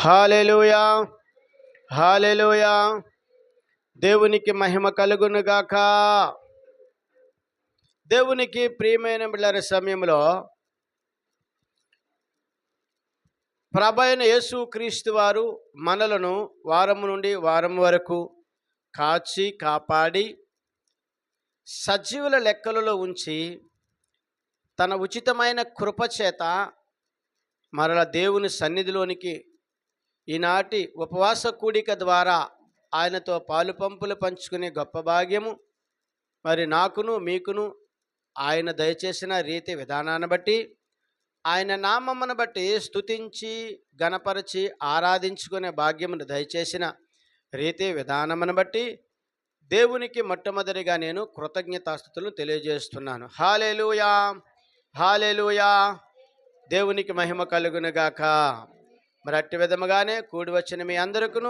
హల్లెలూయా, హల్లెలూయా. దేవునికి మహిమ కలుగును గాక. దేవునికి ప్రియమైన బిడ్డల సమయంలో ప్రభైన యేసు క్రీస్తు వారు మనలను వారము నుండి వారం వరకు కాచి కాపాడి సజీవుల లెక్కలలో ఉంచి తన ఉచితమైన కృపచేత మరల దేవుని సన్నిధిలోనికి ఈనాటి ఉపవాస కూడిక ద్వారా ఆయనతో పాలు పంపులు పంచుకునే గొప్ప భాగ్యము మరి నాకును మీకును ఆయన దయచేసిన రీతి విధానాన్ని బట్టి ఆయన నామమును బట్టి స్తుతించి గణపరిచి ఆరాధించుకునే భాగ్యమును దయచేసిన రీతి విధానమును బట్టి దేవునికి మొట్టమొదటిగా నేను కృతజ్ఞతాస్తుతులను తెలియజేస్తున్నాను. హల్లెలూయా, హల్లెలూయా. దేవునికి మహిమ కలుగునుగాక. మరి అట్టి విధముగానే కూడి వచ్చిన మీ అందరికీ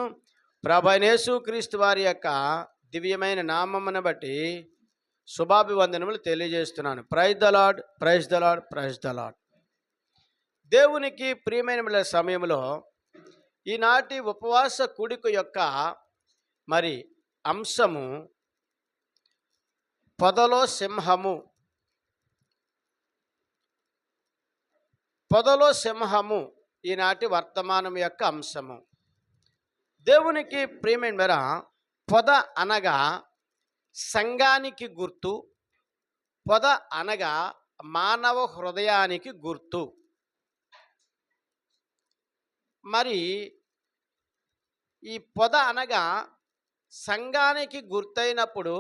ప్రభువైన యేసుక్రీస్తు వారి యొక్క దివ్యమైన నామమును బట్టి శుభాభివందనములు తెలియజేస్తున్నాను. Praise the Lord, praise the Lord, praise the Lord. దేవునికి ప్రియమైన సమయంలో ఈనాటి ఉపవాస కూడిక యొక్క మరి అంశము పొదలో సింహము. పొదలో సింహము ఈనాటి వర్తమానం యొక్క అంశము. దేవునికి ప్రియమైన పొద అనగా సంఘానికి గుర్తు, పొద అనగా మానవ హృదయానికి గుర్తు. మరి ఈ పొద అనగా సంఘానికి గుర్తయినప్పుడు,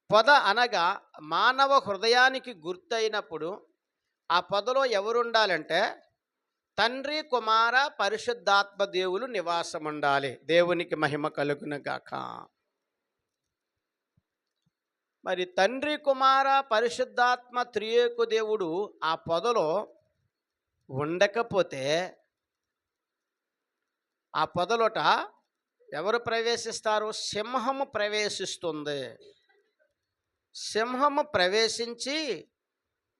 పొద అనగా మానవ హృదయానికి గుర్తయినప్పుడు ఆ పొదలో ఎవరు ఉండాలంటే తండ్రి, కుమార, పరిశుద్ధాత్మ దేవులు నివాసం ఉండాలి. దేవునికి మహిమ కలుగునుగాక. మరి తండ్రి, కుమార, పరిశుద్ధాత్మ త్రియేకు దేవుడు ఆ పొదలో ఉండకపోతే ఆ పొదలోట ఎవరు ప్రవేశిస్తారు? సింహము ప్రవేశిస్తుంది. సింహము ప్రవేశించి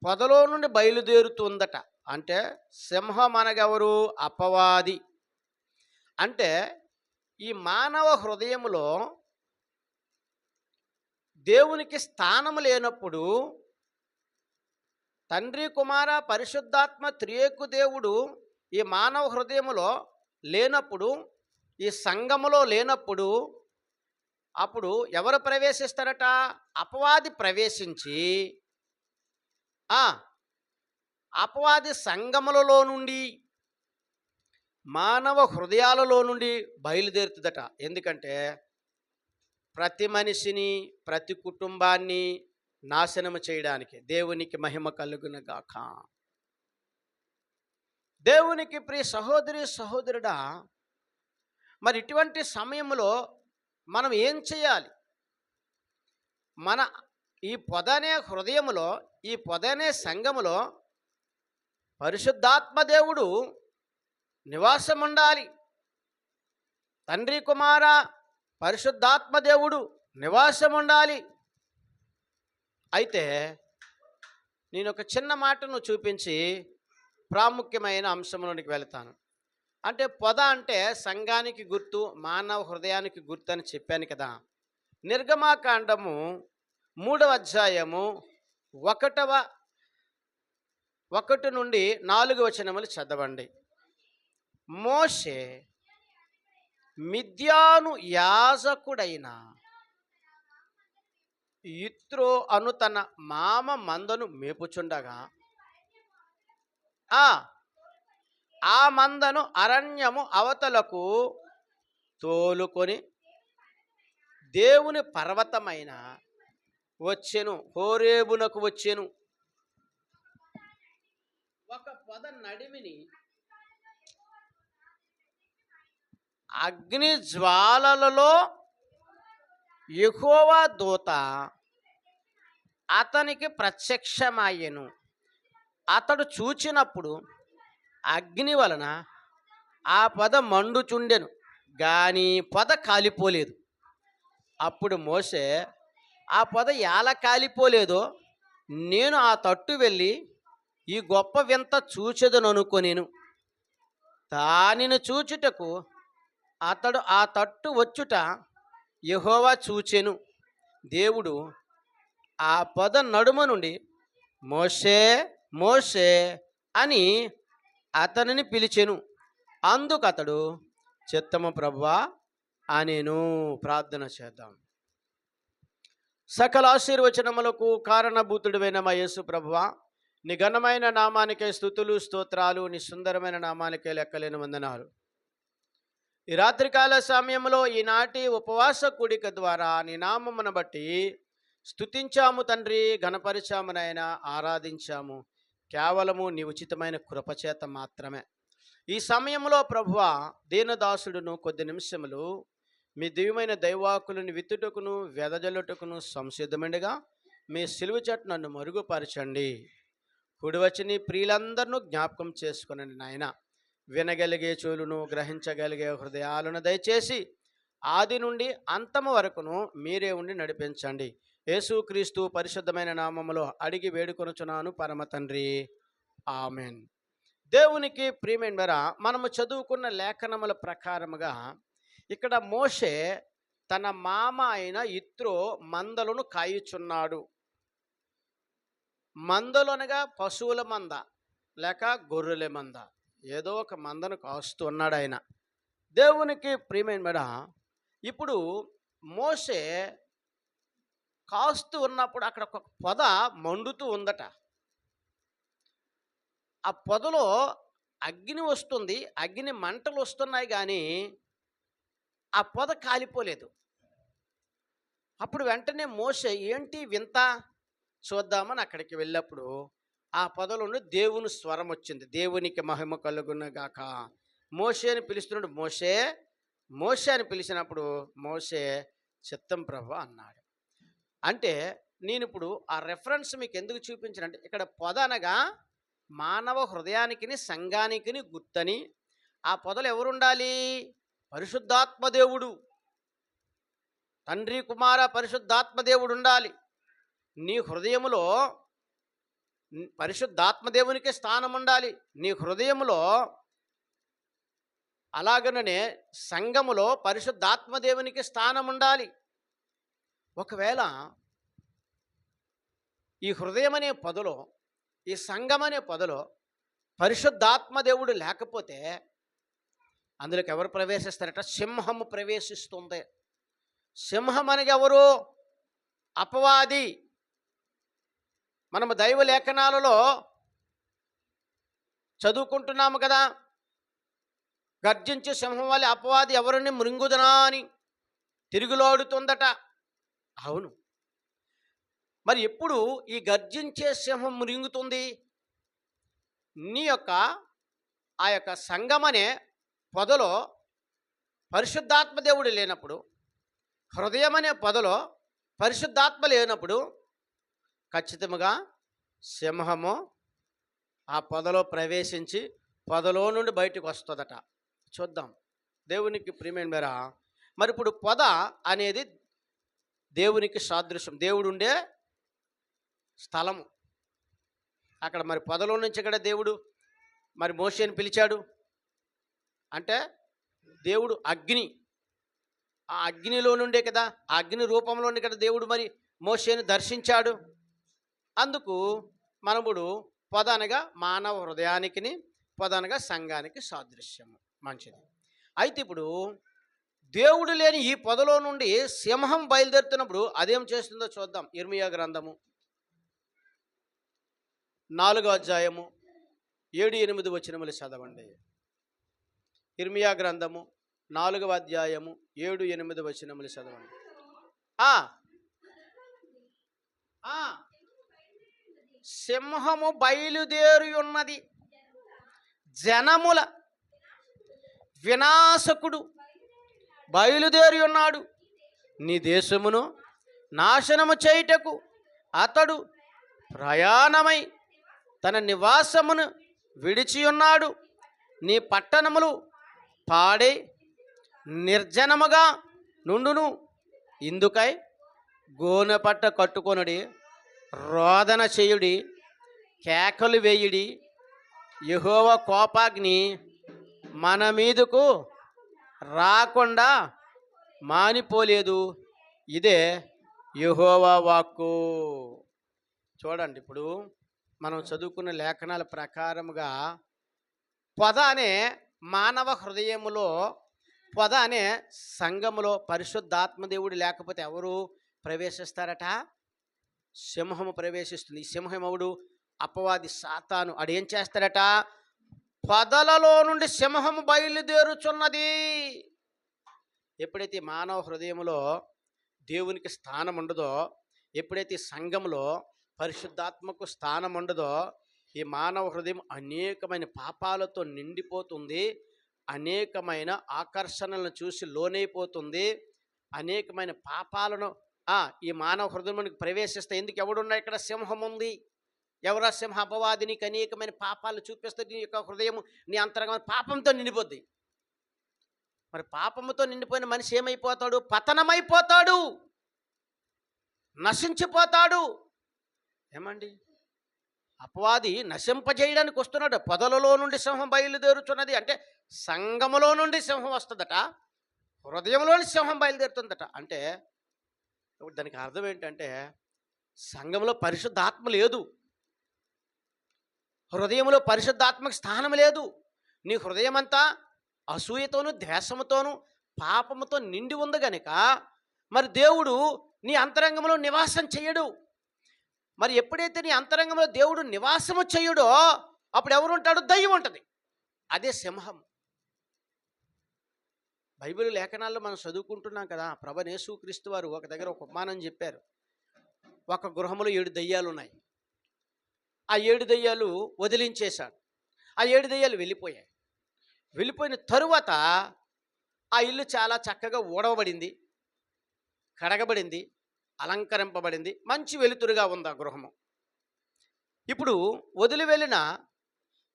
పొదలో నుండి బయలుదేరుతుందట. అంటే సింహం అనగెవరు? అపవాది. అంటే ఈ మానవ హృదయములో దేవునికి స్థానము లేనప్పుడు, తండ్రి, కుమార, పరిశుద్ధాత్మ త్రియేకు దేవుడు ఈ మానవ హృదయములో లేనప్పుడు, ఈ సంఘములో లేనప్పుడు, అప్పుడు ఎవరు ప్రవేశిస్తారట? అపవాది ప్రవేశించి అపవాది సంఘములలో నుండి, మానవ హృదయాలలో నుండి బయలుదేరుతుందట. ఎందుకంటే ప్రతి మనిషిని, ప్రతి కుటుంబాన్ని నాశనము చేయడానికి. దేవునికి మహిమ కలుగునుగాక. దేవునికి ప్రియ సహోదరి సహోదరుడా, మరి ఇటువంటి సమయంలో మనం ఏం చేయాలి? మన ఈ పొదనే హృదయములో, ఈ పొదనే సంఘములో పరిశుద్ధాత్మ దేవుడు నివాసం ఉండాలి. తండ్రి, కుమార, పరిశుద్ధాత్మ దేవుడు నివాసం ఉండాలి. అయితే నేను ఒక చిన్న మాటను చూపించి ప్రాముఖ్యమైన అంశంలోనికి వెళ్తాను. అంటే పొద అంటే సంఘానికి గుర్తు, మానవ హృదయానికి గుర్తు అని చెప్పాను కదా. నిర్గమాకాండము 3వ అధ్యాయము 1 నుండి 4 వచనములు చదవండి. మోషే మిద్యాను యాజకుడైన యిత్రో అను తన మామ మందను మేపుచుండగా ఆ మందను అరణ్యము అవతలకు తోలుకొని దేవుని పర్వతమైన వచ్చెను, హోరేబునకు వచ్చెను. ఒక పొద నడిమిని అగ్ని జ్వాలలలో యెహోవా దూత అతనికి ప్రత్యక్షమయ్యెను. అతడు చూచినప్పుడు అగ్ని వలన ఆ పొద మండుచుండెను, కానీ పొద కాలిపోలేదు. అప్పుడు మోషే, ఆ పొద ఎలా కాలిపోలేదో నేను ఆ తట్టు వెళ్ళి ఈ గొప్ప వింత చూచెదను అనుకొనేను. దానిని చూచుటకు అతడు ఆ తట్టు వచ్చుట యెహోవా చూచెను. దేవుడు ఆ పొద నడుమ నుండి మోషే మోషే అని అతనిని పిలిచెను. అందుకు అతడు చిత్తము ప్రభువా అనేను. ప్రార్థన చేద్దాం. సకల ఆశీర్వచనములకు కారణభూతుడివైన మా యేసు ప్రభువా, నీ ఘనమైన నామానికే స్తుతులు స్తోత్రాలు, నీ సుందరమైన నామానికే లెక్కలేని వందనాలు. ఈ రాత్రికాల సమయంలో ఈనాటి ఉపవాస కూడిక ద్వారా నీ నామమును బట్టి స్తుతించాము తండ్రి, ఘనపరిచాము నాయన, ఆరాధించాము. కేవలము నీ ఉచితమైన కృపచేత మాత్రమే. ఈ సమయంలో ప్రభువా, దీనదాసుడును కొద్ది నిమిషములు మీ దివ్యమైన దైవాకులను విత్తుటకును వెదజల్లుటకును సంసిద్ధమండిగా మీ సిలువ చెట్టు నన్ను మరుగుపరచండి. కూడి వచ్చి నీ ప్రియులందరినూ జ్ఞాపకం చేసుకునండి నాయన. వినగలిగే చెవులను, గ్రహించగలిగే హృదయాలను దయచేసి ఆది నుండి అంతము వరకును మీరే ఉండి నడిపించండి. యేసుక్రీస్తు పరిశుద్ధమైన నామములో అడిగి వేడుకొనుచున్నాను పరమ తండ్రి, ఆమెన్. దేవునికి ప్రియమైన వారా, మనము చదువుకున్న లేఖనముల ప్రకారముగా ఇక్కడ మోషే తన మామ అయిన యిత్రో మందలను కాయుచున్నాడు. మందలు అనగా పశువుల మంద లేక గొర్రెల మంద, ఏదో ఒక మందను కాస్తూ ఉన్నాడు ఆయన. దేవునికి ప్రియమైన వారా, ఇప్పుడు మోషే కాస్తూ ఉన్నప్పుడు అక్కడ ఒక పొద మండుతూ ఉందట. ఆ పొదలో అగ్ని వస్తుంది, అగ్ని మంటలు వస్తున్నాయి, కానీ ఆ పొద కాలిపోలేదు. అప్పుడు వెంటనే మోషే ఏంటి వింత చూద్దామని అక్కడికి వెళ్ళినప్పుడు ఆ పొదలో నుండి దేవుని స్వరం వచ్చింది. దేవునికి మహిమ కలుగునగాక. మోషే అని పిలుస్తున్నాడు. మోషే మోషే అని పిలిచినప్పుడు మోషే చిత్తం ప్రభువా అన్నాడు. అంటే నేను ఇప్పుడు ఆ రెఫరెన్స్ మీకు ఎందుకు చూపించానంటే, ఇక్కడ పొద అనగా మానవ హృదయానికి సంఘానికి గుర్తని. ఆ పొదలు ఎవరు ఉండాలి? పరిశుద్ధాత్మదేవుడు, తండ్రి కుమార పరిశుద్ధాత్మదేవుడు ఉండాలి. నీ హృదయములో పరిశుద్ధాత్మదేవునికి స్థానం ఉండాలి. నీ హృదయములో అలాగనే సంఘములో పరిశుద్ధాత్మదేవునికి స్థానం ఉండాలి. ఒకవేళ ఈ హృదయం అనే పొదలో, ఈ సంఘం అనే పొదలో పరిశుద్ధాత్మదేవుడు లేకపోతే అందులోకి ఎవరు ప్రవేశిస్తారట? సింహము ప్రవేశిస్తుంది. సింహం అనగా ఎవరు? అపవాది. మనము దైవ లేఖనాలలో చదువుకుంటున్నాము కదా, గర్జించే సింహం వల్ల అపవాది ఎవరిని మృంగుదనా అని తిరుగులాడుతుందట. అవును, మరి ఎప్పుడు ఈ గర్జించే సింహం మృంగుతుంది? నీ యొక్క ఆ యొక్క సంఘమనే పొదలో పరిశుద్ధాత్మదేవుడు లేనప్పుడు, హృదయం అనే పొదలో పరిశుద్ధాత్మ లేనప్పుడు ఖచ్చితంగా సింహము ఆ పొదలో ప్రవేశించి పొదలో నుండి బయటకు వస్తుందట. చూద్దాం. దేవునికి ప్రియమైన మేర, మరి ఇప్పుడు పొద అనేది దేవునికి సాదృశ్యం. దేవుడు ఉండే స్థలము అక్కడ. మరి పొదలో నుంచి ఇక్కడ దేవుడు మరి మోషేని పిలిచాడు అంటే దేవుడు అగ్ని, ఆ అగ్నిలో నుండే కదా, ఆ అగ్ని రూపంలోనే కదా దేవుడు మరి మోషేని దర్శించాడు. అందుకు మనముడు పొద అనగా మానవ హృదయానికి, పొద అనగా సంఘానికి సాదృశ్యము. మంచిది. అయితే ఇప్పుడు దేవుడు లేని ఈ పొదలో నుండి సింహం బయలుదేరుతున్నప్పుడు అదేం చేస్తుందో చూద్దాం. ఇర్మియా గ్రంథము 4వ అధ్యాయము 7-8 వచనములు చదవండి. ఇర్మియా గ్రంథము 4వ అధ్యాయము 7-8 వచనములు చదవండి. సింహము బయలుదేరి ఉన్నది, జనముల వినాశకుడు బయలుదేరి ఉన్నాడు. నీ దేశమును నాశనము చేయుటకు అతడు ప్రయాణమై తన నివాసమును విడిచి ఉన్నాడు. నీ పట్టణములు పాడే నిర్జనముగా నుండును. ఇందుకై గోనె పట్ట కట్టుకొనుడి, రోదన చేయుడి, కేకలు వేయుడి. యెహోవా కోపాగ్ని మన మీదకు రాకుండా మానిపోలేదు. ఇదే యెహోవా వాక్కు. చూడండి, ఇప్పుడు మనం చదువుకున్న లేఖనాల ప్రకారముగా పొద అనే మానవ హృదయములో, పొద అనే సంఘములో పరిశుద్ధాత్మ దేవుడు లేకపోతే ఎవరు ప్రవేశిస్తారట? సింహము ప్రవేశిస్తుంది. ఈ సింహం ఎవడు? అపవాది సాతాను. ఆడేం చేస్తాడట? పొదలలో నుండి సింహము బయలుదేరుచున్నది. ఎప్పుడైతే మానవ హృదయంలో దేవునికి స్థానం ఉండదో, ఎప్పుడైతే సంఘంలో పరిశుద్ధాత్మకు స్థానం ఉండదో, ఈ మానవ హృదయం అనేకమైన పాపాలతో నిండిపోతుంది. అనేకమైన ఆకర్షణలను చూసి లోనైపోతుంది. అనేకమైన పాపాలను ఈ మానవ హృదయంలోనికి ప్రవేశిస్తే, ఎందుకు ఎవడున్నా ఇక్కడ సింహం ఉంది. ఎవరా సింహ? అపవాది నీకు అనేకమైన పాపాలు చూపిస్తే నీ యొక్క హృదయం, నీ అంతరంగం పాపంతో నిండిపోద్ది. మరి పాపముతో నిండిపోయిన మనిషి ఏమైపోతాడు? పతనమైపోతాడు, నశించిపోతాడు. ఏమండి, అపవాది నశింపజేయడానికి వస్తున్నాడు. పొదలలో నుండి సింహం బయలుదేరుచున్నది అంటే సంఘములో నుండి సింహం వస్తుందట, హృదయంలోని సింహం బయలుదేరుతుందట. అంటే ఇప్పుడు దానికి అర్థం ఏంటంటే, సంఘంలో పరిశుద్ధాత్మ లేదు, హృదయంలో పరిశుద్ధాత్మకు స్థానం లేదు. నీ హృదయం అంతా అసూయతోనూ ద్వేషముతోనూ పాపముతో నిండి ఉంది గనుక మరి దేవుడు నీ అంతరంగంలో నివాసం చేయడు. మరి ఎప్పుడైతే నీ అంతరంగంలో దేవుడు నివాసము చేయడో అప్పుడు ఎవరు ఉంటాడు? దయ్యం ఉంటుంది. అదే సింహం. బైబిల్ లేఖనాల్లో మనం చదువుకుంటున్నాం కదా, ప్రభువైన యేసుక్రీస్తు వారు ఒక దగ్గర ఒక ఉపమానం చెప్పారు. ఒక గృహంలో 7 దయ్యాలు ఉన్నాయి. ఆ 7 దయ్యాలు వదిలించేశాడు. ఆ 7 దయ్యాలు వెళ్ళిపోయాయి. వెళ్ళిపోయిన తరువాత ఆ ఇల్లు చాలా చక్కగా ఊడవబడింది, కడగబడింది, అలంకరింపబడింది, మంచి వెలుతురుగా ఉంది ఆ గృహము. ఇప్పుడు వదిలి వెళ్ళిన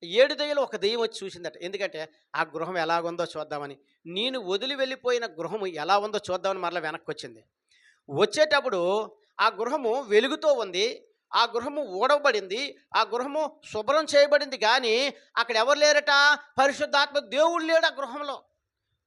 7 దయ్యాలు ఒక దెయ్యం వచ్చి చూసిందట. ఎందుకంటే ఆ గృహం ఎలాగుందో చూద్దామని. నేను వదిలి వెళ్ళిపోయిన గృహము ఎలా ఉందో చూద్దామని మరలా వెనక్కి వచ్చింది. వచ్చేటప్పుడు ఆ గృహము వెలుగుతో ఉంది, ఆ గృహము ఊడవబడింది, ఆ గృహము శుభ్రం చేయబడింది. కానీ అక్కడ ఎవరు లేరట? పరిశుద్ధాత్మ దేవుడు లేడు ఆ గృహంలో.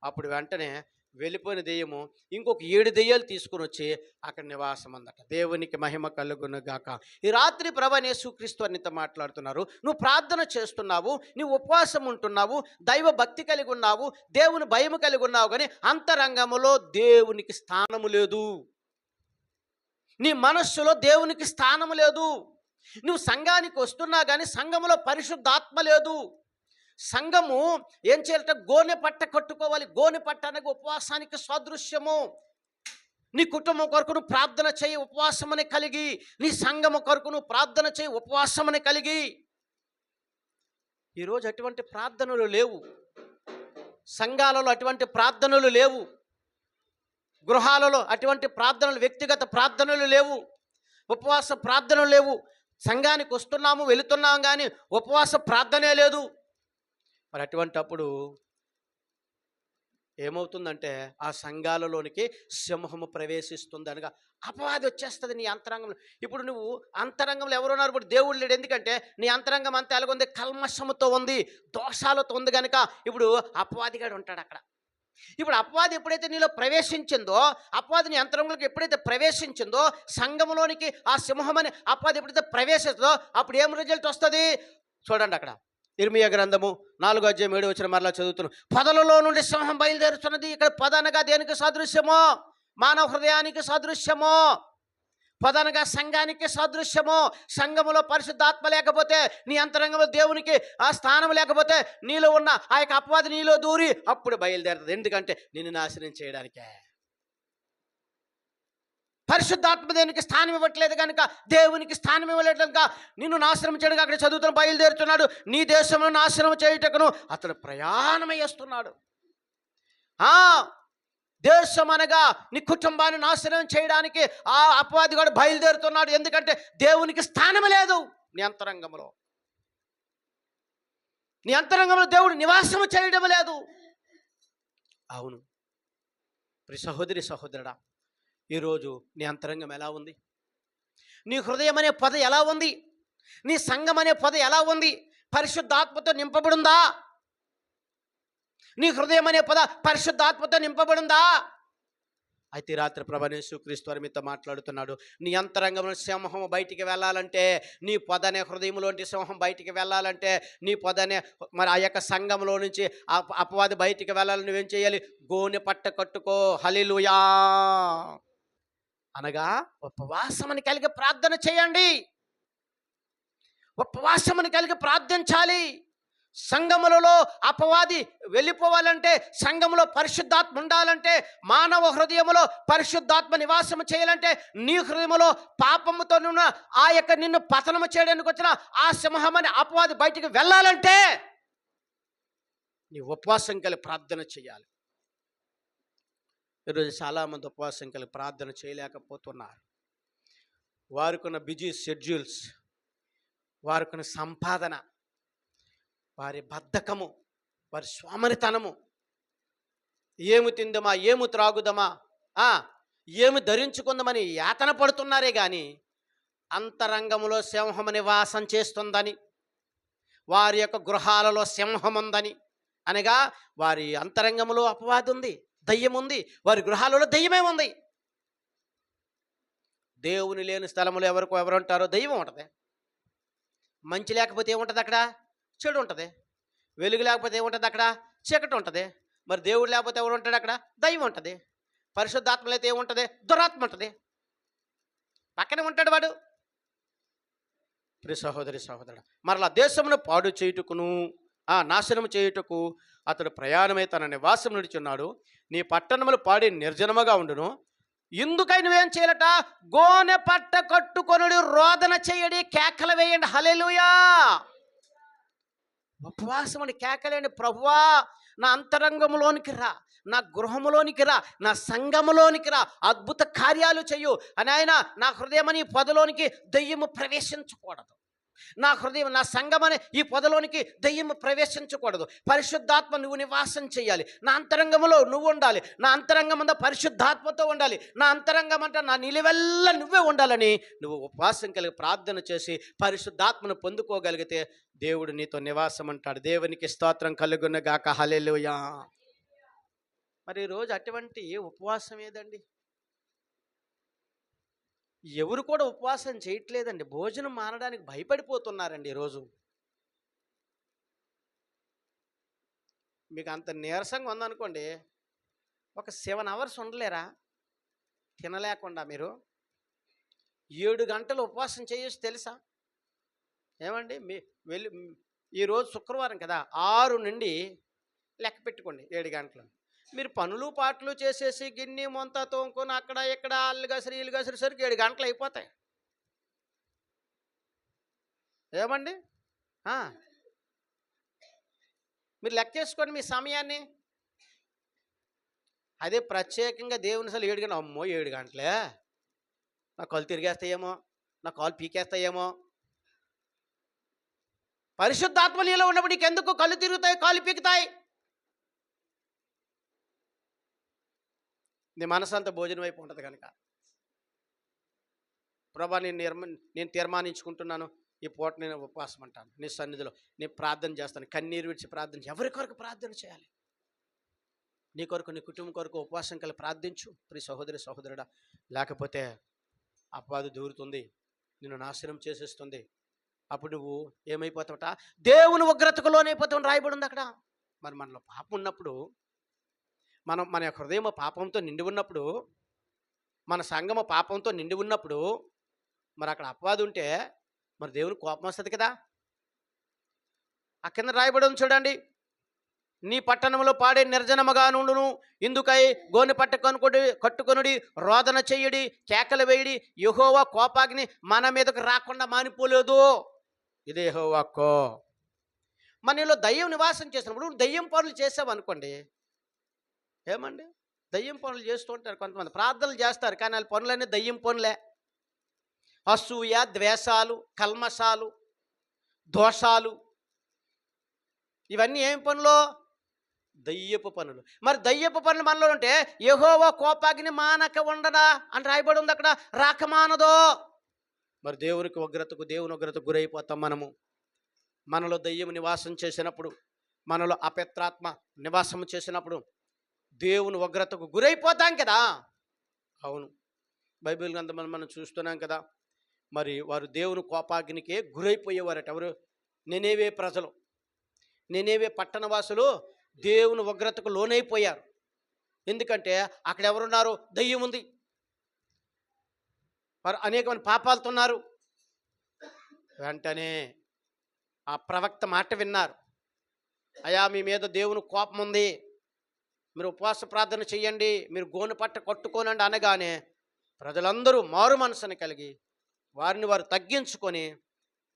అప్పుడు వెంటనే వెళ్ళిపోయిన దెయ్యము ఇంకొక 7 దెయ్యాలు తీసుకుని వచ్చి అక్కడ నివాసం అందట. దేవునికి మహిమ కలుగును గాక. ఈ రాత్రి ప్రభువైన యేసుక్రీస్తు నీతో మాట్లాడుతున్నారు. నువ్వు ప్రార్థన చేస్తున్నావు, నువ్వు ఉపవాసం ఉంటున్నావు, దైవ భక్తి కలిగి ఉన్నావు, దేవుని భయము కలిగి ఉన్నావు, కానీ అంతరంగములో దేవునికి స్థానము లేదు. నీ మనస్సులో దేవునికి స్థానము లేదు. నువ్వు సంఘానికి వస్తున్నా కానీ సంఘములో పరిశుద్ధాత్మ లేదు. సంఘము ఏం చేయాలంటే గోనె పట్ట కట్టుకోవాలి. గోనె పట్ట అనేది ఉపవాసానికి సాదృశ్యము. నీ కుటుంబం కొరకు నువ్వు ప్రార్థన చేయి ఉపవాసమని కలిగి, నీ సంఘము కొరకు నువ్వు ప్రార్థన చేయి ఉపవాసమని కలిగి. ఈరోజు అటువంటి ప్రార్థనలు లేవు, సంఘాలలో అటువంటి ప్రార్థనలు లేవు, గృహాలలో అటువంటి ప్రార్థనలు, వ్యక్తిగత ప్రార్థనలు లేవు, ఉపవాస ప్రార్థనలు లేవు. సంఘానికి వస్తున్నాము వెళుతున్నాము కానీ ఉపవాస ప్రార్థనే లేదు. మరి అటువంటి అప్పుడు ఏమవుతుందంటే ఆ సంఘాలలోనికి సింహము ప్రవేశిస్తుంది అనగా అపవాది వచ్చేస్తుంది నీ అంతరంగంలో. ఇప్పుడు నువ్వు అంతరంగంలో ఎవరున్నారు? ఇప్పుడు దేవుడు లేడు. ఎందుకంటే నీ అంతరంగం అంతా ఎలాగుంది? కల్మషముతో ఉంది, దోషాలతో ఉంది కనుక ఇప్పుడు అపవాదిగాడు ఉంటాడు అక్కడ. ఇప్పుడు అపవాది ఎప్పుడైతే నీలో ప్రవేశించిందో, అపవాది నీ అంతరంగంలోకి ఎప్పుడైతే ప్రవేశించిందో, సంఘంలోనికి ఆ సింహం అని అపవాది ఎప్పుడైతే ప్రవేశిస్తుందో అప్పుడు ఏం రిజల్ట్ వస్తుంది? చూడండి, అక్కడ ఇర్మియా గ్రంథము 4:7 మరలా చదువుతున్నాం. పొదలలో నుండి సింహం బయలుదేరుతున్నది. ఇక్కడ పొద అనగా దేనికి సాదృశ్యమో? మానవ హృదయానికి సాదృశ్యమో. పొద అనగా సంఘానికి సాదృశ్యమో. సంఘములో పరిశుద్ధాత్మ లేకపోతే, నీ అంతరంగంలో దేవునికి ఆ స్థానం లేకపోతే, నీలో ఉన్న ఆ యొక్క అపవాది నీలో దూరి అప్పుడు బయలుదేరుతుంది. ఎందుకంటే నిన్ను నాశనం చేయడానికే. పరిశుద్ధాత్మ దేవునికి స్థానం ఇవ్వట్లేదు కనుక, దేవునికి స్థానం ఇవ్వలేదు కనుక నిన్ను నాశనం చేయడానికి అక్కడ చదువుతున్న బయలుదేరుతున్నాడు. నీ దేశంలో నాశనం చేయుటకును అతడు ప్రయాణమయ్యేస్తున్నాడు. దేశం అనగా నీ కుటుంబాన్ని నాశనం చేయడానికి ఆ అపవాది కూడా బయలుదేరుతున్నాడు. ఎందుకంటే దేవునికి స్థానం లేదు నీ అంతరంగంలో. నీ అంతరంగంలో దేవుడు నివాసము చేయడం లేదు. అవును ప్రియ సహోదరి సహోదరుడా, ఈరోజు నీ అంతరంగం ఎలా ఉంది? నీ హృదయం అనే పొద ఎలా ఉంది? నీ సంఘం అనే పొద ఎలా ఉంది? పరిశుద్ధాత్మతో నింపబడిందా? నీ హృదయం అనే పద పరిశుద్ధాత్మతో నింపబడిందా? అయితే ఈ రాత్రి ప్రభువైన యేసుక్రీస్తు వారు మీతో మాట్లాడుతున్నాడు. నీ అంతరంగంలో సింహం బయటికి వెళ్ళాలంటే, నీ పొదనే హృదయంలోంటి సింహం బయటికి వెళ్ళాలంటే, నీ పొదనే మరి ఆ యొక్క సంఘంలో నుంచి అపవాది బయటికి వెళ్ళాలని నువ్వేం చేయాలి? గోనె పట్ట కట్టుకో. హల్లెలూయా! అనగా ఉపవాసమని కలిగి ప్రార్థన చేయండి. ఉపవాసమని కలిగి ప్రార్థించాలి. సంఘములలో అపవాది వెళ్ళిపోవాలంటే, సంఘములో పరిశుద్ధాత్మ ఉండాలంటే, మానవ హృదయములో పరిశుద్ధాత్మ నివాసము చేయాలంటే, నీ హృదయములో పాపముతో ఉన్న ఆ యొక్క నిన్ను పతనము చేయడానికి వచ్చిన ఆ సింహమని అపవాది బయటికి వెళ్ళాలంటే నీ ఉపవాసం కలిగి ప్రార్థన చేయాలి. ఈరోజు చాలామంది ఉపవాసం కలిగి ప్రార్థన చేయలేకపోతున్నారు. వారికున్న బిజీ షెడ్యూల్స్, వారికున్న సంపాదన, వారి బద్ధకము, వారి సోమరితనము, ఏమి తిందమా, ఏమి త్రాగుదమా, ఏమి ధరించుకుందామని యాతన పడుతున్నారే కానీ అంతరంగములో సింహము నివాసం చేస్తుందని, వారి యొక్క గృహాలలో సింహం ఉందని, అనగా వారి అంతరంగములో అపవాది ఉంది, దయ్యం ఉంది, వారి గృహాలలో దయ్యమే ఉంది. దేవుని లేని స్థలములో ఎవరు ఉంటారో దయ్యం ఉంటుంది. మంచి లేకపోతే ఏముంటుంది అక్కడ? చెడు ఉంటుంది. వెలుగు లేకపోతే ఏముంటుంది అక్కడ? చీకటి ఉంటుంది. మరి దేవుడు లేకపోతే ఎవరు ఉంటాడు అక్కడ? దయ్యం ఉంటుంది. పరిశుద్ధాత్మలు అయితే ఏముంటుంది? దురాత్మ ఉంటుంది. పక్కనే ఉంటాడు వాడు. ప్రియ సహోదరి సహోదరుడు, మరలా దేశమును పాడు చేయుటకును నాశనము చేయుటకు అతడు ప్రయాణమై తన నివాసం నడుచున్నాడు. నీ పట్టణములు పాడి నిర్జనముగా ఉండును. ఇందుకై నువ్వేం చేయాలట? గోనె పట్ట కట్టుకొనుడి, రోదన చేయడి, కేకలు వేయండి. హల్లెలూయా! ఉపవాసం అని కేకలేండి. ప్రభువా, నా అంతరంగంలోనికి రా, నా గృహములోనికి రా, నా సంఘములోనికి రా, అద్భుత కార్యాలు చెయ్యు అని ఆయన. నా హృదయం అని ఈ పొదలోనికి దయ్యము ప్రవేశించకూడదు. నా హృదయం, నా సంఘమనే ఈ పొదలోనికి దయ్యము ప్రవేశించకూడదు. పరిశుద్ధాత్మ నువ్వు నివాసం చేయాలి. నా అంతరంగంలో నువ్వు ఉండాలి. నా అంతరంగం అంతా పరిశుద్ధాత్మతో ఉండాలి. నా అంతరంగం అంతా నా నిలువెల్ల నువ్వే ఉండాలని నువ్వు ఉపవాసం కలిగి ప్రార్థన చేసి పరిశుద్ధాత్మను పొందుకోగలిగితే దేవుడు నీతో నివాసం అంటాడు. దేవునికి స్తోత్రం కలుగును గాక. హల్లెలూయా! మరి ఈరోజు అటువంటి ఉపవాసం ఏదండి? ఎవరు కూడా ఉపవాసం చేయట్లేదండి. భోజనం మానడానికి భయపడిపోతున్నారండి ఈరోజు. మీకు అంత నీరసంగా ఉందనుకోండి, ఒక 7 hours ఉండలేరా తినలేకుండా? మీరు 7 గంటలు ఉపవాసం చేయొచ్చు తెలుసా? ఏమండి, వెళ్ళి ఈరోజు శుక్రవారం కదా, 6 నుండి లెక్క పెట్టుకోండి 7 గంటలు. మీరు పనులు పాటలు చేసేసి గిన్నె మొంత తోముకొని అక్కడ ఇక్కడ అల్లు గసరి ఇల్లు గసరిసరికి 7 గంటలు అయిపోతాయి. ఏమండి, మీరు లెక్కేసుకోండి మీ సమయాన్ని. అదే ప్రత్యేకంగా దేవుని అసలు 7 గంటలు, అమ్మో 7 గంటలే, నా కాలు తిరిగేస్తాయేమో, నా కాలు పీకేస్తాయేమో. పరిశుద్ధాత్మ నీలో ఉన్నప్పుడు నీకెందుకు కళ్ళు తిరుగుతాయి, కాలు పీకుతాయి? నీ మనసంతా భోజనం వైపు ఉంటుంది కనుక. ప్రభా, నేను తీర్మానించుకుంటున్నాను, ఈ పూట నేను ఉపవాసం అంటాను. నీ సన్నిధిలో నేను ప్రార్థన చేస్తాను. కన్నీరు విడిచి ప్రార్థన. ఎవరి కొరకు ప్రార్థన చేయాలి? నీ కొరకు, నీ కుటుంబం కొరకు ఉపవాసం కలిగి ప్రార్థించు ప్రియ సహోదరి సహోదరుడా. లేకపోతే అపవాది దూరుతుంది, నిన్ను నాశనం చేసేస్తుంది. అప్పుడు నువ్వు ఏమైపోతావుట? దేవుని ఉగ్రతకు లోనైపోతావు రాయబడి ఉంది అక్కడ. మరి మనలో పాపం ఉన్నప్పుడు, మన యొక్క హృదయం పాపంతో నిండి ఉన్నప్పుడు, మన సంఘము పాపంతో నిండి ఉన్నప్పుడు, మరి అక్కడ అపవాది ఉంటే మరి దేవుని కోపం వస్తుంది కదా. ఆ కింద రాయబడి ఉంది చూడండి, నీ పట్టణంలో పాడే నిర్జనముగా నుండును. ఇందుకై గోనె పట్ట కట్టుకొనుడి, రోదన చెయ్యడి, కేకలు వేయడి. యెహోవా కోపాగ్ని మన మీదకు రాకుండా మానిపోలేదు. ఇదే యెహోవా వాక్కు. మనలో దయ్యం నివాసం చేసినప్పుడు దయ్యం పనులు చేసావు అనుకోండి, ఏమండి, దయ్యం పనులు చేస్తూ ఉంటారు కొంతమంది. ప్రార్థనలు చేస్తారు కానీ వాళ్ళ పనులన్నీ దయ్యం పనులే. అసూయ, ద్వేషాలు, కల్మషాలు, దోషాలు, ఇవన్నీ ఏం పనులు? దయ్యపు పనులు. మరి దయ్యపు పనులు మనలో ఉంటే యెహోవా కోపాగ్ని మానక ఉండదా అని రాయబడి ఉంది అక్కడ. రాకమానదో. మరి దేవుని ఉగ్రతకు గురైపోతాం మనము. మనలో దయ్యం నివాసం చేసినప్పుడు, మనలో అపవిత్రాత్మ నివాసం చేసినప్పుడు దేవుని ఉగ్రతకు గురైపోతాం కదా. అవును, బైబిల్ గ్రంథం మనం చూస్తున్నాం కదా. మరి వారు దేవుని కోపాగ్నికే గురైపోయేవారట. ఎవరు? నెనేవే ప్రజలు, నెనేవే పట్టణవాసులు దేవుని ఉగ్రతకు లోనైపోయారు. ఎందుకంటే అక్కడ ఎవరున్నారు? దయ్యం ఉంది. వారు అనేకమైన పాపాలతో ఉన్నారు. వెంటనే ఆ ప్రవక్త మాట విన్నారు. అయ్యా, మీ మీద దేవుని కోపం ఉంది, మీరు ఉపవాస ప్రార్థన చేయండి, మీరు గోనె పట్ట కట్టుకోనండి అనగానే ప్రజలందరూ మారు మనసుని కలిగి వారిని వారు తగ్గించుకొని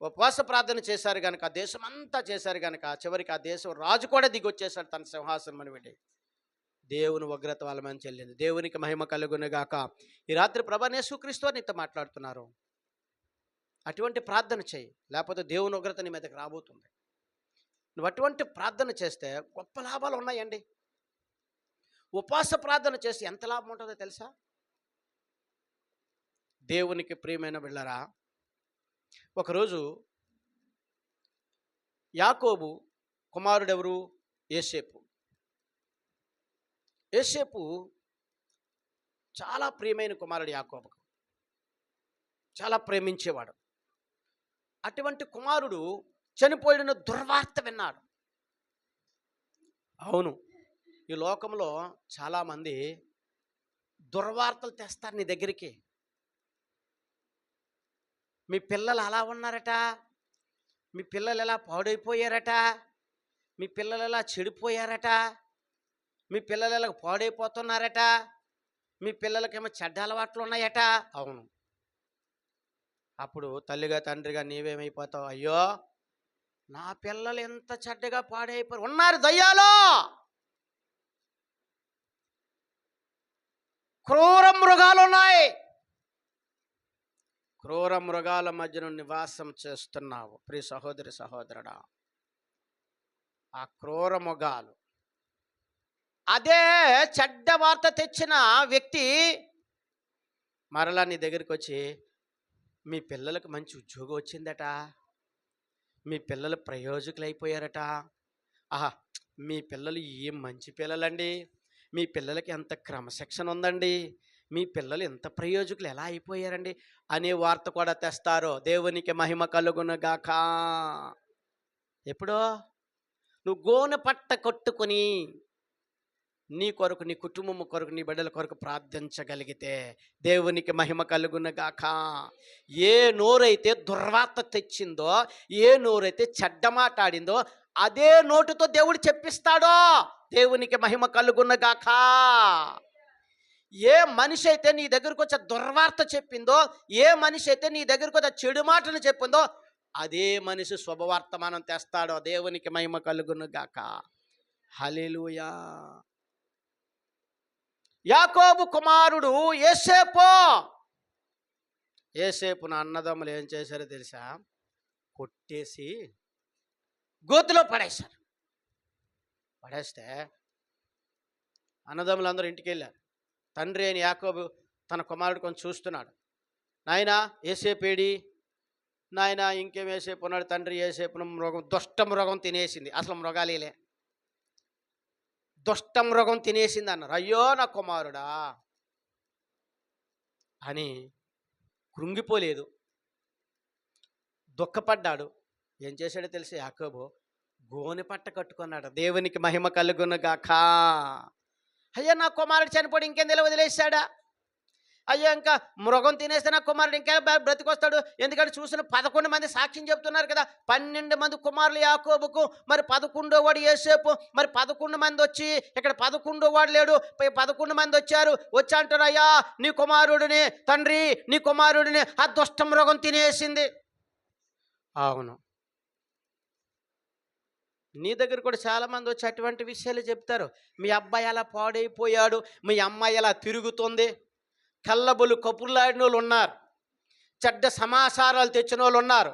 ఉపవాస ప్రార్థన చేశారు కనుక, దేశం అంతా చేశారు కనుక చివరికి ఆ దేశం రాజు కూడా దిగొచ్చేశాడు తన సింహాసనం విడి. దేవుని ఉగ్రత వాళ్ళ మీద చెల్లింది. దేవునికి మహిమ కలుగునుగాక. ఈ రాత్రి ప్రభు యేసుక్రీస్తు నీతో మాట్లాడుతున్నారు. అటువంటి ప్రార్థన చేయి, లేకపోతే దేవుని ఉగ్రత నీ మీదకి రాబోతుంది. నువ్వు అటువంటి ప్రార్థన చేస్తే గొప్ప లాభాలు ఉన్నాయండి. ఉపవాస ప్రార్థన చేసి ఎంత లాభం ఉంటుందో తెలుసా? దేవునికి ప్రియమైన బిళ్ళరా, ఒకరోజు యాకోబు కుమారుడెవరు? యోసేపు. యోసేపు చాలా ప్రియమైన కుమారుడు యాకోబుకు, చాలా ప్రేమించేవాడు. అటువంటి కుమారుడు చనిపోయిన దుర్వార్త విన్నాడు. అవును, ఈ లోకంలో చాలామంది దుర్వార్తలు తెస్తారు నీ దగ్గరికి. మీ పిల్లలు అలా ఉన్నారట, మీ పిల్లలు ఎలా పాడైపోయారట, మీ పిల్లలు ఎలా చెడిపోయారట, మీ పిల్లలు ఎలా పాడైపోతున్నారట, మీ పిల్లలకేమో చెడ్డ అలవాట్లు ఉన్నాయట. అవును, అప్పుడు తల్లిగా తండ్రిగా నీవేమైపోతావు? అయ్యో, నా పిల్లలు ఎంత చెడ్డగా పాడైపోయారు. ఉన్నారు దయ్యాలో, క్రూర మృగాలు ఉన్నాయి, క్రూర మృగాల మధ్యన నివాసం చేస్తున్నావు. ప్రియ సహోదరి సహోదరుడా, ఆ క్రూర మృగాలు, అదే చెడ్డ వార్త తెచ్చిన వ్యక్తి మరలా నీ దగ్గరికి వచ్చి, మీ పిల్లలకు మంచి ఉద్యోగం వచ్చిందట, మీ పిల్లలు ప్రయోజకులు అయిపోయారట, ఆహా మీ పిల్లలు ఏం మంచి పిల్లలండి, మీ పిల్లలకి ఎంత క్రమశిక్షణ ఉందండి, మీ పిల్లలు ఎంత ప్రయోజకులు ఎలా అయిపోయారండి అనే వార్త కూడా తెస్తారు. దేవునికి మహిమ కలుగునుగాక. ఎప్పుడో నువ్వు గోనె పట్ట కట్టుకొని నీ కొరకు, నీ కుటుంబం కొరకు, నీ బిడ్డల కొరకు ప్రార్థించగలిగితే దేవునికి మహిమ కలుగునుగాక. ఏ నోరైతే దుర్వార్త తెచ్చిందో, ఏ నోరైతే చెడ్డ మాట్లాడిందో అదే నోటితో దేవుడు చెప్పిస్తాడో. దేవునికి మహిమ కలుగునుగాక. ఏ మనిషి అయితే నీ దగ్గరకు వచ్చే దుర్వార్త చెప్పిందో, ఏ మనిషి అయితే నీ దగ్గరకు వచ్చే చెడు మాటలు చెప్పిందో అదే మనిషి శుభవర్తమానం తెస్తాడో. దేవునికి మహిమ కలుగునుగాక. హల్లెలూయా. యాకోబు కుమారుడు యోసేపు. యోసేపును అన్నదమ్ములు ఏం చేశారో తెలుసా? కొట్టేసి గోతిలో పడేశారు. పడేస్తే అన్నదమ్ములందరూ ఇంటికి వెళ్ళారు. తండ్రి అయిన యాకోబు తన కుమారుడు కొంచెం చూస్తున్నాడు. నాయనా యోసేపేడి, నాయన ఇంకేం యోసేపు ఉన్నాడు? తండ్రి యోసేపును మృగం, దుష్ట మృగం తినేసింది. అసలు మృగాలేలే, దుష్ట మృగం తినేసింది అన్నారు. అయ్యో నా కుమారుడా అని కృంగిపోలేదు, దుఃఖపడ్డాడు. ఏం చేశాడో తెలిసి యాకోబు గోనె పట్ట కట్టుకున్నాడు. దేవునికి మహిమ కలుగునుగాక. అయ్యో నా కుమారుడు చనిపోయి ఇంకేం తెలియ వదిలేశాడా? అయ్యో ఇంకా మృగం తినేస్తే నా కుమారుడు ఇంకా బ్రతికొస్తాడు. ఎందుకంటే చూసిన 11 మంది సాక్ష్యం చెప్తున్నారు కదా. 12 మంది కుమారులు యాకోబుకు, మరి 11వ వాడు యోసేపు. మరి 11 మంది వచ్చి ఇక్కడ 11వ వాడు లేడు, 11 మంది వచ్చారు. వచ్చి అంటారు, అయ్యా నీ కుమారుడిని, తండ్రి నీ కుమారుడిని ఆ దుష్ట మృగం తినేసింది. అవును, నీ దగ్గర కూడా చాలామంది వచ్చి అటువంటి విషయాలు చెప్తారు. మీ అబ్బాయి అలా పాడైపోయాడు, మీ అమ్మాయి అలా తిరుగుతుంది. కళ్ళబొలు కపుర్లాడిన వాళ్ళు ఉన్నారు, చెడ్డ సమాచారాలు తెచ్చిన వాళ్ళు ఉన్నారు.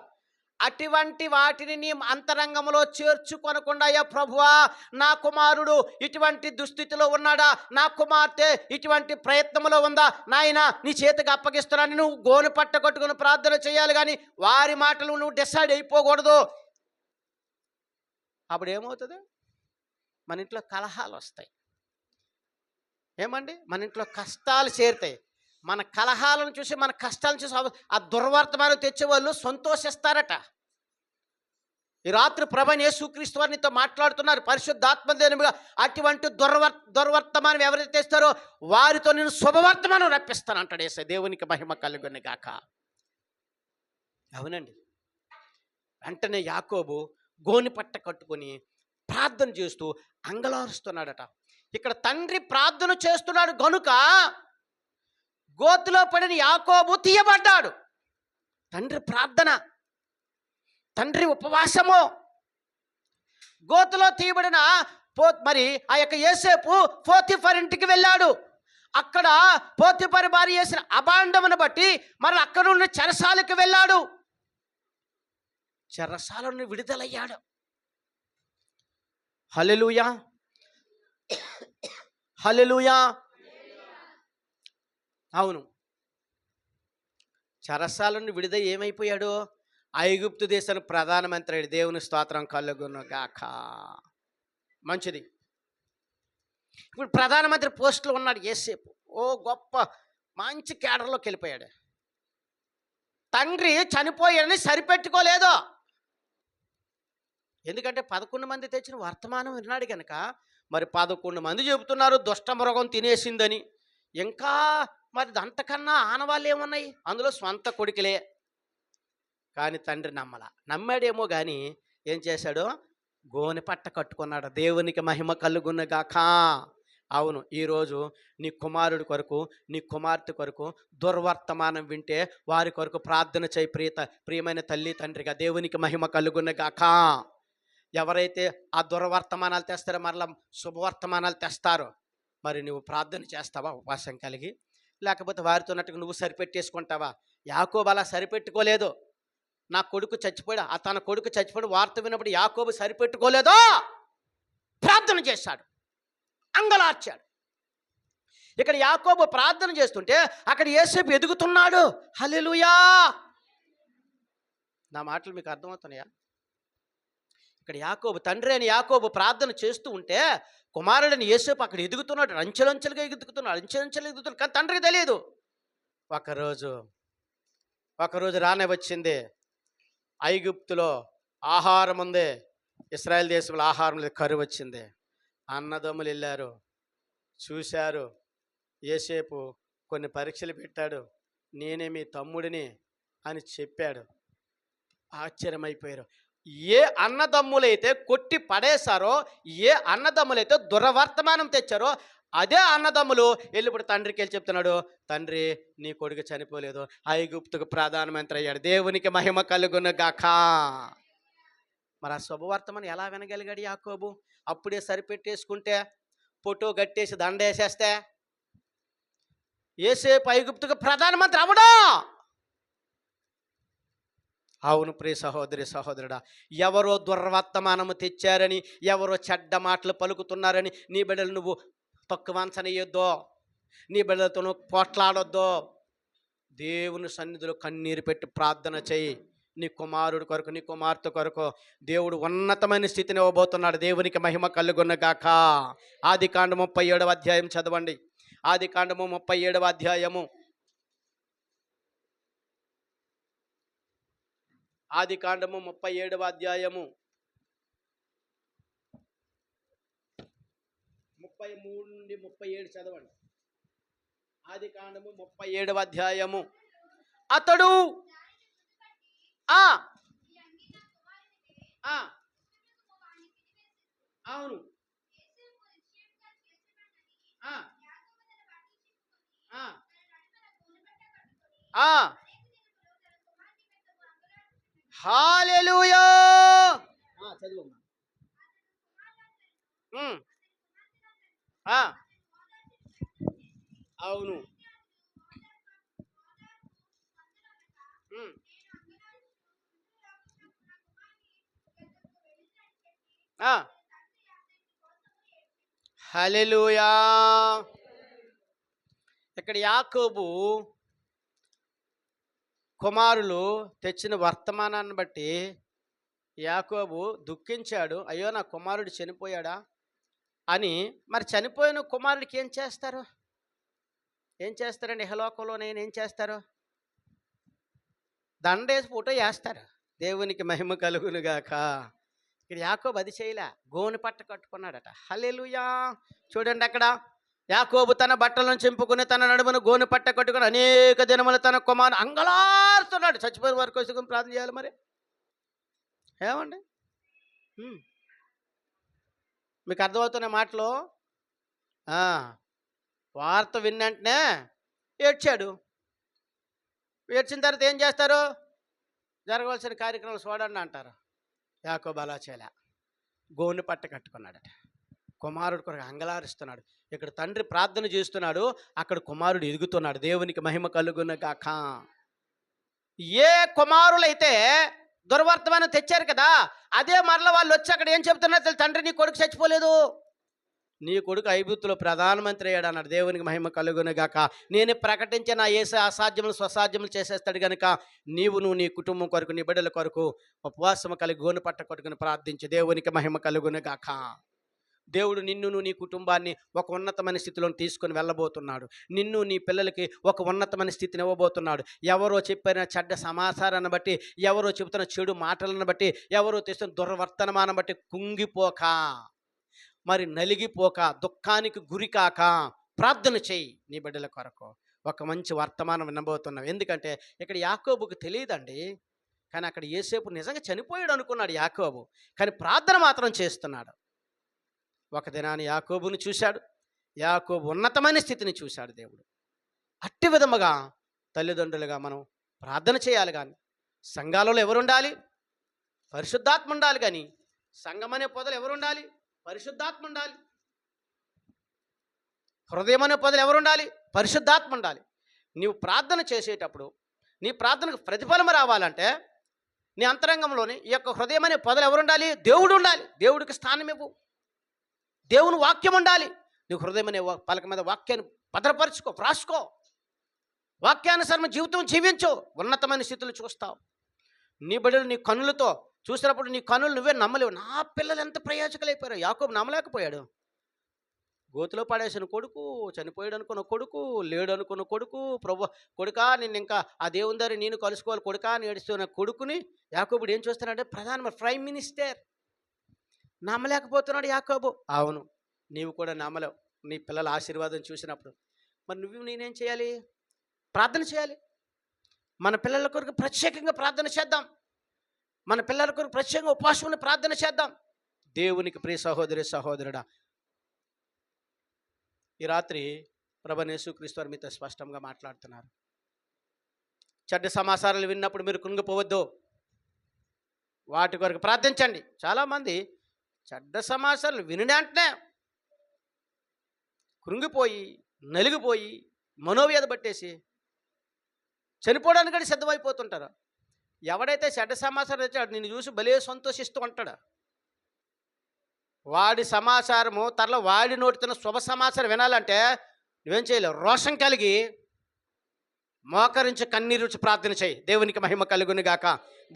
అటువంటి వాటిని నీ అంతరంగంలో చేర్చుకొనకుండా, అయ్యా ప్రభువా నా కుమారుడు ఇటువంటి దుస్థితిలో ఉన్నాడా, నా కుమార్తె ఇటువంటి ప్రయత్నంలో ఉందా, నాయన నీ చేతికి అప్పగిస్తున్నాను, నువ్వు గోను పట్ట కట్టుకుని ప్రార్థన చేయాలి. కానీ వారి మాటలు నువ్వు డిసైడ్ అయిపోకూడదు. అప్పుడు ఏమవుతుంది? మన ఇంట్లో కలహాలు వస్తాయి. ఏమండి, మన ఇంట్లో కష్టాలు చేరుతాయి. మన కలహాలను చూసి, మన కష్టాలను చూసి ఆ దుర్వర్తమానం తెచ్చేవాళ్ళు సంతోషిస్తారట. ఈ రాత్రి ప్రభువైన యేసుక్రీస్తు వారు నీతో మాట్లాడుతున్నారు. పరిశుద్ధాత్మ దేవునిగా అటువంటి దుర్వర్తమానం ఎవరైతే తెస్తారో వారితో నేను శుభవర్తమానం రప్పిస్తాను అంటాడు యేసయ్య. దేవునికి మహిమ కలుగును గాక. అవునండి. వెంటనే యాకోబు గోని పట్ట కట్టుకొని ప్రార్థన చేస్తూ అంగలారుస్తున్నాడట. ఇక్కడ తండ్రి ప్రార్థన చేస్తున్నాడు గనుక గోతిలో పడిన యాకోబు తీయబడ్డాడు. తండ్రి ప్రార్థన, తండ్రి ఉపవాసము. గోతిలో తీయబడిన మరి ఆ యొక్క యోసేపు పోతిఫర్ ఇంటికి వెళ్ళాడు. అక్కడ పోతిఫర్ భార్య చేసిన అభాండమును బట్టి మరి అక్కడ ఉన్న చెరసాలకు వెళ్ళాడు. చెరసాల నుండి విడుదలయ్యాడు. హల్లెలూయా, హల్లెలూయా. అవును, చెరసాల నుండి విడుదల ఏమైపోయాడు? ఐగుప్తు దేశానికి ప్రధానమంత్రి అయ్యాడు. దేవుని స్తోత్రం కలుగును గాక. మంచిది. ఇప్పుడు ప్రధానమంత్రి పోస్టులో ఉన్నాడు యోసేపు. ఓ గొప్ప మంచి కేడర్లోకి వెళ్ళిపోయాడు. తండ్రి చనిపోయాడని సరిపెట్టుకోలేదు. ఎందుకంటే 11 మంది తెచ్చిన వర్తమానం విన్నాడు కనుక. మరి 11 మంది చెబుతున్నారు దుష్టమృగం తినేసిందని. ఇంకా మరి అంతకన్నా ఆనవాళ్ళు ఏమున్నాయి? అందులో స్వంత కొడుకులే. కానీ తండ్రి నమ్మాడేమో కానీ ఏం చేశాడు? గోనె పట్ట కట్టుకున్నాడు. దేవునికి మహిమ కలుగును గాక. అవును, ఈరోజు నీ కుమారుడి కొరకు, నీ కుమార్తె కొరకు దుర్వర్తమానం వింటే వారి కొరకు ప్రార్థన చేయి ప్రియమైన తల్లి తండ్రిగా. దేవునికి మహిమ కలుగును గాక. ఎవరైతే ఆ దుర్వర్తమానాలు తెస్తారో మరలా శుభవర్తమానాలు తెస్తారో మరి నువ్వు ప్రార్థన చేస్తావా ఉపవాసం కలిగి? లేకపోతే వారితో ఉన్నట్టుగా నువ్వు సరిపెట్టేసుకుంటావా? యాకోబు అలా సరిపెట్టుకోలేదు. నా కొడుకు చచ్చిపోయాడు, తన కొడుకు చచ్చిపోయాడు వార్త విన్నప్పుడు యాకోబు సరిపెట్టుకోలేదో, ప్రార్థన చేశాడు, అంగలార్చాడు. ఇక్కడ యాకోబు ప్రార్థన చేస్తుంటే అక్కడ యోసేపు ఎదుగుతున్నాడు. హల్లెలూయా. నా మాటలు మీకు అర్థమవుతున్నాయా? ఇక్కడ యాకోబు, తండ్రి అని యాకోబు ప్రార్థన చేస్తూ ఉంటే కుమారుడిని యోసేపు అక్కడ ఎదుగుతున్నాడు. అంచెలంచెలుగా ఎదుగుతున్నాడు. కానీ తండ్రికి తెలియదు. ఒకరోజు రానే వచ్చింది. ఐగుప్తులో ఆహారం ఉంది, ఇశ్రాయేల్ దేశంలో ఆహారం లేదు, కరువు వచ్చింది. అన్నదమ్ములు వెళ్ళారు, చూశారు. యోసేపు కొన్ని పరీక్షలు పెట్టాడు. నేనే మీ తమ్ముడిని అని చెప్పాడు. ఆశ్చర్యమైపోయారు. ఏ అన్నదమ్ములైతే కొట్టి పడేశారో, ఏ అన్నదమ్ములైతే దుర్వర్తమానం తెచ్చారో అదే అన్నదమ్ములు వెళ్ళిప్పుడు తండ్రికి వెళ్ళి చెప్తున్నాడు, తండ్రి నీ కొడుకు చనిపోలేదు, ఐగుప్తుకు ప్రధానమంత్రి అయ్యాడు. దేవునికి మహిమ కలుగును గాక. మరి ఆ శుభవర్తమానం ఎలా వినగలిగాడు యాకోబు? అప్పుడే సరిపెట్టేసుకుంటే, ఫోటో గట్టేసి దండేసేస్తే యోసేపు ఐగుప్తుకు ప్రధానమంత్రి అవడా? అవును ప్రియ సహోదరి సహోదరుడా, ఎవరో దుర్వర్తమానము తెచ్చారని, ఎవరో చెడ్డ మాటలు పలుకుతున్నారని నీ బిడ్డలు నువ్వు తక్కువ అంచనయ్యొద్దో, నీ బిడ్డలతో నువ్వు పోట్లాడొద్దో. దేవుని సన్నిధిలో కన్నీరు పెట్టి ప్రార్థన చేయి. నీ కుమారుడి కొరకు, నీ కుమార్తె కొరకు దేవుడు ఉన్నతమైన స్థితిని ఇవ్వబోతున్నాడు. దేవునికి మహిమ కలుగును గాక. ఆదికాండము 37వ అధ్యాయం చదవండి. ఆదికాండము 37వ అధ్యాయము. ఆదికాండము 37వ అధ్యాయము 33 నుండి 37 చదవండి. ఆదికాండము 37వ అధ్యాయము. అతడు అవును హల్లెలూయా. చదువమ్మా. అవును. హల్లెలూయా. ఇక్కడ యాకోబు కుమారులు తెచ్చిన వర్తమానాన్ని బట్టి యాకోబు దుఃఖించాడు. అయ్యో నా కుమారుడు చనిపోయాడా, అని. మరి చనిపోయిన కుమారుడికి ఏం చేస్తారు? ఏం చేస్తారండి ఇహలోకంలో ఏం చేస్తారు? దండేసి ఫోటో వేస్తారు. దేవునికి మహిమ కలుగునుగాక. ఇక్కడ యాకోబు అది చేయలే. గోనె పట్ట కట్టుకున్నాడట. హల్లెలూయా! చూడండి అక్కడ యాకోబు తన బట్టలను చింపుకుని తన నడుమును గోనె పట్ట కట్టుకుని అనేక దినములు తన కుమారుని అంగలారుతున్నాడు. చచ్చిపోయిన వారి కోసం ప్రార్థన చేయాలి మరి. ఏమండి? మీకు అర్థమవుతున్న మాటలు? వార్త విన్నంటనే ఏడ్చాడు. ఏడ్చిన తర్వాత ఏం చేస్తారు? జరగవలసిన కార్యక్రమాలు చూడండి అంటారు. యాకోబు అలా చేయలే. గోనె పట్ట కట్టుకున్నాడట. కుమారుడు కొరకు అంగలారుస్తున్నాడు. ఇక్కడ తండ్రి ప్రార్థన చేస్తున్నాడు, అక్కడ కుమారుడు ఎదుగుతున్నాడు. దేవునికి మహిమ కలుగునుగాక. ఏ కుమారులైతే దుర్వర్తమానం తెచ్చారు కదా, అదే మరల వాళ్ళు వచ్చి అక్కడ ఏం చెప్తున్నారు? తండ్రి నీ కొడుకు చచ్చిపోలేదు, నీ కొడుకు ఐగుప్తులో ప్రధానమంత్రి అయ్యాడు అన్నాడు. దేవునికి మహిమ కలుగునుగాక. నేను ప్రకటించిన యేసు అసాధ్యములు స్వసాధ్యములు చేసేస్తాడు కనుక నువ్వు నీ కుటుంబం కొరకు, నీ బిడ్డల కొరకు ఉపవాసము కలిగి గోనె పట్ట కొట్టుకుని ప్రార్థించి దేవునికి మహిమ కలుగునుగాక. దేవుడు నిన్ను నీ కుటుంబాన్ని ఒక ఉన్నతమైన స్థితిలో తీసుకొని వెళ్ళబోతున్నాడు. నిన్ను నీ పిల్లలకి ఒక ఉన్నతమైన స్థితిని ఇవ్వబోతున్నాడు. ఎవరో చెప్పిన చెడ్డ సమాచారాన్ని బట్టి, ఎవరో చెబుతున్న చెడు మాటలను బట్టి, ఎవరో తెస్తున్న దుర్వర్తమానం బట్టి కుంగిపోక, మరి నలిగిపోక, దుఃఖానికి గురికాక ప్రార్థన చేయి. నీ బిడ్డల కొరకు ఒక మంచి వర్తమానం వినబోతున్నావు. ఎందుకంటే ఇక్కడ యాకోబుకు తెలియదండి, కానీ అక్కడ యోసేపు నిజంగా చనిపోయాడు అనుకున్నాడు యాకోబు, కానీ ప్రార్థన మాత్రం చేస్తున్నాడు. ఒక దినాన్ని యాకోబుని చూశాడు. యాకోబు ఉన్నతమైన స్థితిని చూశాడు దేవుడు. అట్టి విధముగా తల్లిదండ్రులుగా మనం ప్రార్థన చేయాలి. కానీ సంఘాలలో ఎవరు ఉండాలి? పరిశుద్ధాత్మ ఉండాలి. కానీ సంఘం అనే పొదలు ఎవరు ఉండాలి? పరిశుద్ధాత్మ ఉండాలి. హృదయం అనే పొదలు ఎవరు ఉండాలి? పరిశుద్ధాత్మ ఉండాలి. నీవు ప్రార్థన చేసేటప్పుడు నీ ప్రార్థనకు ప్రతిఫలం రావాలంటే నీ అంతరంగంలోని ఈ యొక్క హృదయం అనే పొదలు ఎవరు ఉండాలి? దేవుడు ఉండాలి. దేవుడికి స్థానం ఇవ్వు. దేవుని వాక్యం ఉండాలి. నీ హృదయం అనే పలక మీద వాక్యాన్ని భద్రపరుచుకో, రాసుకో. వాక్యానుసారం జీవితం జీవించు. ఉన్నతమైన స్థితులు చూస్తావు. నీ బిడ్డలు నీ కన్నులతో చూసినప్పుడు నీ కన్నులు నువ్వే నమ్మలేవు. నా పిల్లలు ఎంత ప్రయోజకులైపోయారు. యాకోబు నమ్మలేకపోయాడు. గోతిలో పడేసిన కొడుకు, చనిపోయాడు అనుకున్న కొడుకు, లేడు అనుకున్న కొడుకు, ప్రభు కొడుకా నిన్ను ఇంకా ఆ దేవుని దగ్గర నేను కలుసుకోవాలి కొడుకా అని ఏడుస్తున్న కొడుకుని యాకోబుడు ఏం చూస్తున్నాడంటే ప్రధానమంత్రి, ప్రైమ్ మినిస్టర్. నమ్మలేకపోతున్నాడు యాకోబు. అవును, నీవు కూడా నమ్మలేవు నీ పిల్లల ఆశీర్వాదం చూసినప్పుడు. మరి నేనేం చేయాలి? ప్రార్థన చేయాలి. మన పిల్లల కొరకు ప్రత్యేకంగా ప్రార్థన చేద్దాం. మన పిల్లల కొరకు ప్రత్యేకంగా ఉపవాసం ప్రార్థన చేద్దాం. దేవునికి ప్రియ సహోదరి సహోదరుడా, ఈ రాత్రి ప్రభువైన యేసుక్రీస్తు వారు మీతో స్పష్టంగా మాట్లాడుతున్నారు. చెడ్డ సమాచారాలు విన్నప్పుడు మీరు కృంగిపోవద్దు. వాటి కొరకు ప్రార్థించండి. చాలామంది చెడ్డ సమాచారాలు వినడంటే కృంగిపోయి, నలిగిపోయి, మనోవ్యాధి పట్టేసి చనిపోవడానికి కూడా సిద్ధమైపోతుంటారు. ఎవడైతే చెడ్డ సమాచారం తెచ్చాడు నిన్ను చూసి భలే సంతోషిస్తూ ఉంటాడు. వాడి సమాచారము తరలో వాడి నోటితో శుభ సమాచారం వినాలంటే నువ్వేం చేయలేవు. రోషం కలిగి మోకరించి కన్నీరు రుచి ప్రార్థన చేయి. దేవునికి మహిమ కలుగునుగాక.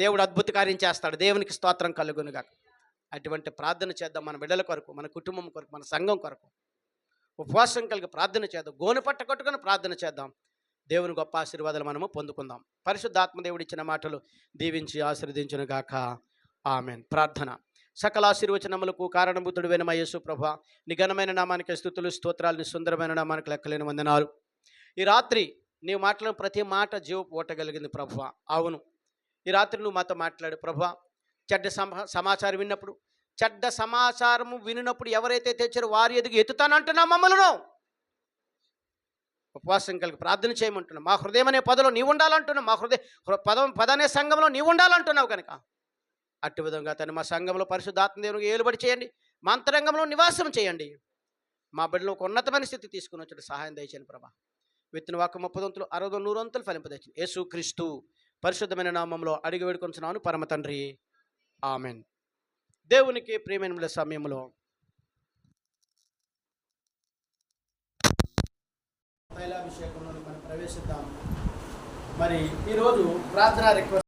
దేవుడు అద్భుత కార్యం చేస్తాడు. దేవునికి స్తోత్రం కలుగునుగాక. అటువంటి ప్రార్థన చేద్దాం. మన బిడ్డల కొరకు, మన కుటుంబం కొరకు, మన సంఘం కొరకు ఉపవాసం కలిగి ప్రార్థన చేద్దాం. గోనె పట్ట కట్టుకొని ప్రార్థన చేద్దాం. దేవుని గొప్ప ఆశీర్వాదాలు మనము పొందుకుందాం. పరిశుద్ధాత్మ దేవుడు ఇచ్చిన మాటలు దీవించి ఆశీర్వదించునుగాక. ఆమెన్. ప్రార్థన. సకల ఆశీర్వచనములకు కారణభూతుడైన మా యేసు ప్రభువా, నీ ఘనమైన నామానికి స్తుతులు స్తోత్రాలు, నీ సుందరమైన నామానికి లెక్కలేని వందనాలు. ఈ రాత్రి నీవు మాట్లాడిన ప్రతి మాట జీవపు ఓటగలిగింది ప్రభువా. అవును, ఈ రాత్రి నువ్వు మాతో మాట్లాడు ప్రభువా. చెడ్డ సమాచారం విన్నప్పుడు, చెడ్డ సమాచారము వినినప్పుడు ఎవరైతే తెచ్చారో వారి ఎదుగు ఎత్తుతానంటున్నా మమ్మల్ని ఉపవాసం కలిగి ప్రార్థన చేయమంటున్నావు. మా హృదయం అనే పదలో నీవు ఉండాలంటున్నావు. మా పదనే సంఘంలో నీవు ఉండాలంటున్నావు కనుక అట్టి విధంగా తను మా సంఘంలో పరిశుద్ధాత్మ దేవునికి ఏలుబడి చేయండి. మా అంతరంగంలో నివాసం చేయండి. మా బిడ్డలో ఒక ఉన్నతమైన స్థితి తీసుకుని వచ్చి సహాయం దయచేయండి ప్రభా. విత్తిన వాక్కు 30 వంతులు 60 100 వంతులు ఫలింపదచ్చింది. యేసుక్రీస్తు పరిశుద్ధమైన నామంలో అడిగి వేడుకొంచున్నాను పరమ తండ్రి. ఆమెన్. దేవునికి ప్రియమైన సమయంలో తైలాభిషేకంలో మనం ప్రవేశిద్దాం. మరి ఈరోజు ప్రార్థన రిక్వెస్ట్